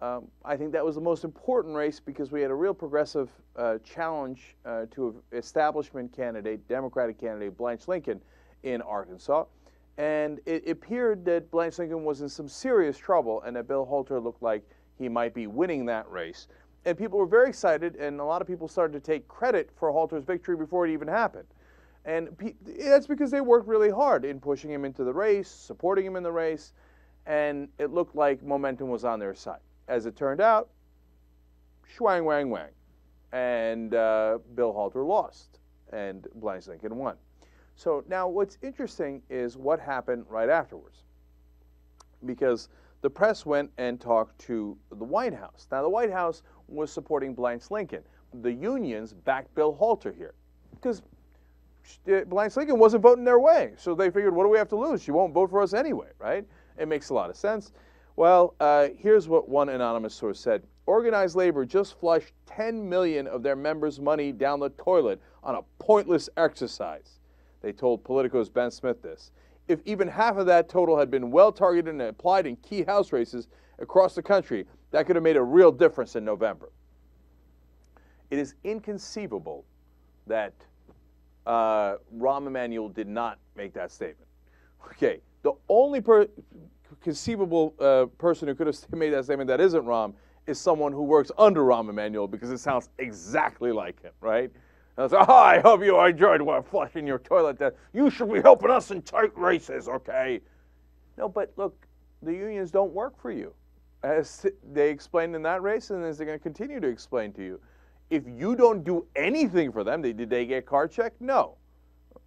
I think that was the most important race because we had a real progressive challenge to an establishment candidate, Democratic candidate, Blanche Lincoln, in Arkansas. And it appeared that Blanche Lincoln was in some serious trouble and that Bill Holter looked like he might be winning that race. And people were very excited, and a lot of people started to take credit for Holter's victory before it even happened. And that's because they worked really hard in pushing him into the race, supporting him in the race, and it looked like momentum was on their side. As it turned out, schwang, wang, wang. And Bill Holter lost, and Blanche Lincoln won. So now what's interesting is what happened right afterwards. Because the press went and talked to the White House. Now, the White House was supporting Blanche Lincoln. The unions backed Bill Holter here because Blanche Lincoln wasn't voting their way. So they figured, what do we have to lose? She won't vote for us anyway, right? It makes a lot of sense. Well, here's what one anonymous source said. Organized labor just flushed $10 million of their members' money down the toilet on a pointless exercise. They told Politico's Ben Smith this. If even half of that total had been well targeted and applied in key House races across the country, that could have made a real difference in November. It is inconceivable that Rahm Emanuel did not make that statement. Okay, the only conceivable person who could have made that statement that isn't Rahm is someone who works under Rahm Emanuel because it sounds exactly like him, right? And I was like, oh, I hope you enjoyed flushing your toilet. You should be helping us in tight races, okay? No, but look, the unions don't work for you. As they explained in that race, and as they're going to continue to explain to you. If you don't do anything for them, did they get card checked? No,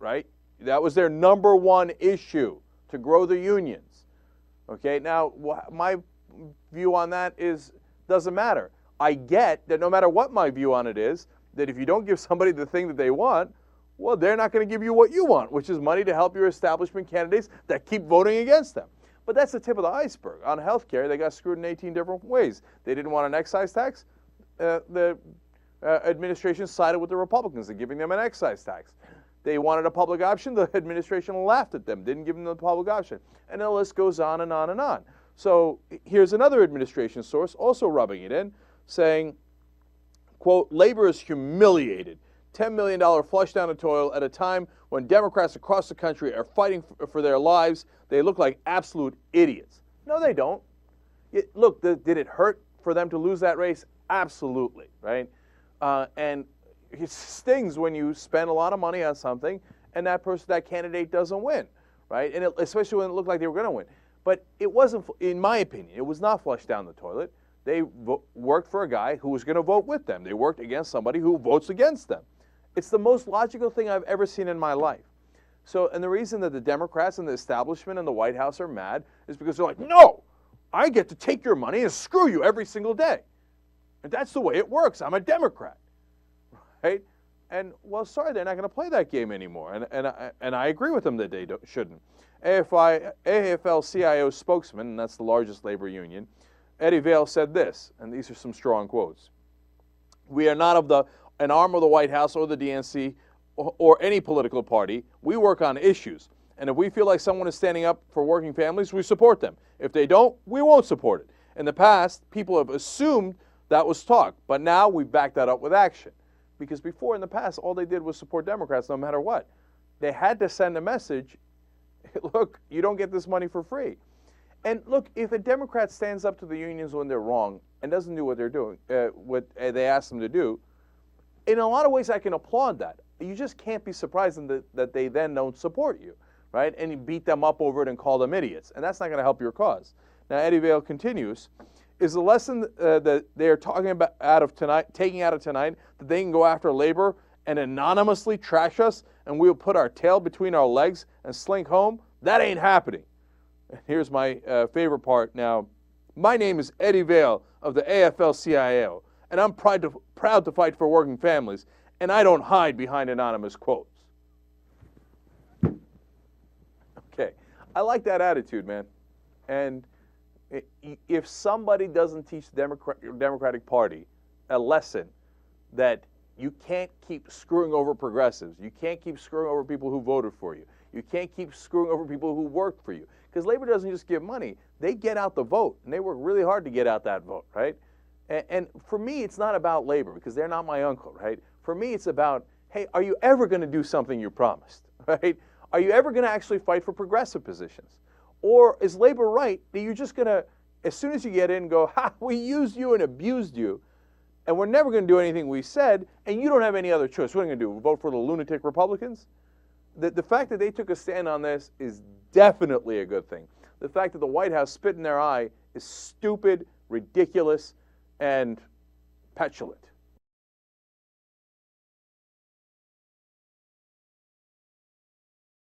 right? That was their number one issue, to grow the unions. Okay, now my view on that is, doesn't matter. I get that no matter what my view on it is, that if you don't give somebody the thing that they want, well, they're not going to give you what you want, which is money to help your establishment candidates that keep voting against them. But that's the tip of the iceberg. On health care, they got screwed in 18 different ways. They didn't want an excise tax. The administration sided with the Republicans in giving them an excise tax. They wanted a public option. The administration laughed at them, didn't give them the public option. And the list goes on and on and on. So here's another administration source also rubbing it in, saying, quote, labor is humiliated. $10 million flush down the toilet at a time when Democrats across the country are fighting for their lives. They look like absolute idiots. No, they don't. Look, did it hurt for them to lose that race? Absolutely, right? And it stings when you spend a lot of money on something and that candidate doesn't win, right? And especially when it looked like they were going to win. But it wasn't, in my opinion, it was not flushed down the toilet. They worked for a guy who was going to vote with them. They worked against somebody who votes against them. It's the most logical thing I've ever seen in my life. So, and the reason that the Democrats and the establishment and the White House are mad is because they're like, no, I get to take your money and screw you every single day. And that's the way it works. I'm a Democrat, right? And, well, sorry, they're not going to play that game anymore. And I agree with them that they shouldn't. afl-cio spokesman, and that's the largest labor union, Eddie Vail said this, and these are some strong quotes. We are not an arm of the White House or the DNC or any political party. We work on issues. And if we feel like someone is standing up for working families, we support them. If they don't, we won't support it. In the past, people have assumed that was talk, but now we've backed that up with action. Because before, in the past, all they did was support Democrats no matter what. They had to send a message, look, you don't get this money for free. And look, if a Democrat stands up to the unions when they're wrong and doesn't do what they're doing, what they ask them to do, in a lot of ways I can applaud that. You just can't be surprised that they then don't support you, right? And you beat them up over it and call them idiots. And that's not going to help your cause. Now, Eddie Vail continues, is the lesson that they're talking about taking out of tonight, that they can go after labor and anonymously trash us and we'll put our tail between our legs and slink home? That ain't happening. Here's my favorite part now. My name is Eddie Vail of the afl-cio, and I'm proud to fight for working families, and I don't hide behind anonymous quotes. Okay, I like that attitude, man. And if somebody doesn't teach the Democratic Party a lesson that you can't keep screwing over progressives, you can't keep screwing over people who voted for you, you can't keep screwing over people who worked for you, because Labor doesn't just give money. They get out the vote, and they work really hard to get out that vote, right? And for me, it's not about Labor, because they're not my uncle, right? For me, it's about, hey, are you ever going to do something you promised, right? Are you ever going to actually fight for progressive positions? Or is Labor right that you're just going to, as soon as you get in, go, ha, we used you and abused you, and we're never going to do anything we said, and you don't have any other choice. What are you going to do, vote for the lunatic Republicans? The fact that they took a stand on this is definitely a good thing. The fact that the White House spit in their eye is stupid, ridiculous, and petulant.